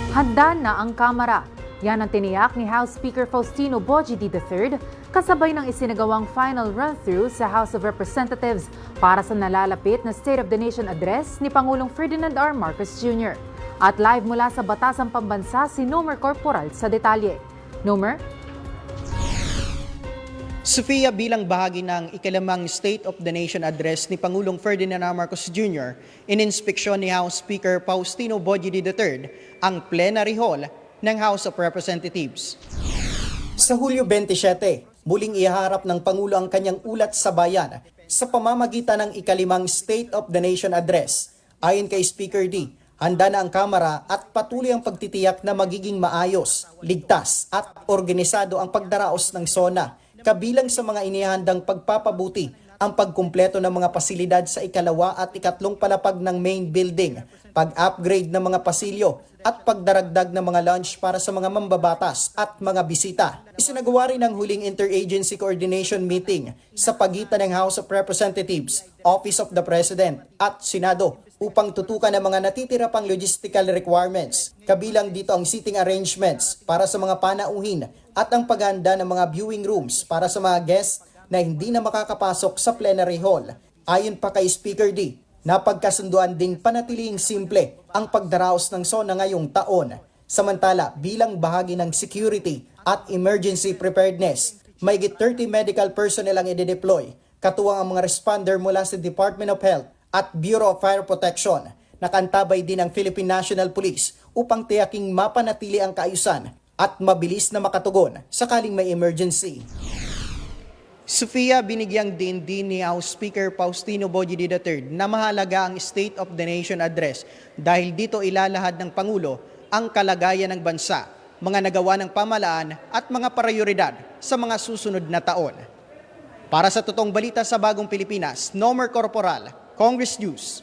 Handa na ang Kamara. Yan ang tiniyak ni House Speaker Faustino Bojidy III kasabay ng isinagawang final run-through sa House of Representatives para sa nalalapit na State of the Nation address ni Pangulong Ferdinand R. Marcos Jr. At live mula sa Batasang Pambansa si Nomer Corporal sa detalye. Nomer? Sofia, bilang bahagi ng ikalimang State of the Nation address ni Pangulong Ferdinand R. Marcos Jr., ininspeksyon ni House Speaker Faustino Bojidy III ang plenary hall ng House of Representatives. Sa Hulyo 27, muling ihaharap ng Pangulo ang kanyang ulat sa bayan sa pamamagitan ng ikalimang State of the Nation address. Ayon kay Speaker D, handa na ang Kamara at patuloy ang pagtitiyak na magiging maayos, ligtas at organisado ang pagdaraos ng SONA, kabilang sa mga inihandang pagpapabuti ang pagkumpleto ng mga pasilidad sa ikalawa at ikatlong palapag ng main building, pag-upgrade ng mga pasilyo at pagdaragdag ng mga lounge para sa mga mambabatas at mga bisita. Isinagawa rin ang huling interagency coordination meeting sa pagitan ng House of Representatives, Office of the President at Senado upang tutukan ang mga natitira pang logistical requirements. Kabilang dito ang seating arrangements para sa mga panauhin at ang paghahanda ng mga viewing rooms para sa mga guests na hindi na makakapasok sa plenary hall. Ayon pa kay Speaker D, napagkasunduan ding panatiling simple ang pagdaraos ng SONA ngayong taon. Samantala, bilang bahagi ng security at emergency preparedness, mahigit 30 medical personnel ang i-deploy, katuwang ang mga responder mula sa Department of Health at Bureau of Fire Protection. Nakantabay din ang Philippine National Police upang tiyaking mapanatili ang kaayusan at mabilis na makatugon sakaling may emergency. Sofia, binigyang din ni House Speaker Faustino Bojidy III na mahalaga ang State of the Nation address dahil dito ilalahad ng Pangulo ang kalagayan ng bansa, mga nagawa ng pamahalaan at mga prioridad sa mga susunod na taon. Para sa totoong balita sa Bagong Pilipinas, Nomer Corporal, Congress News.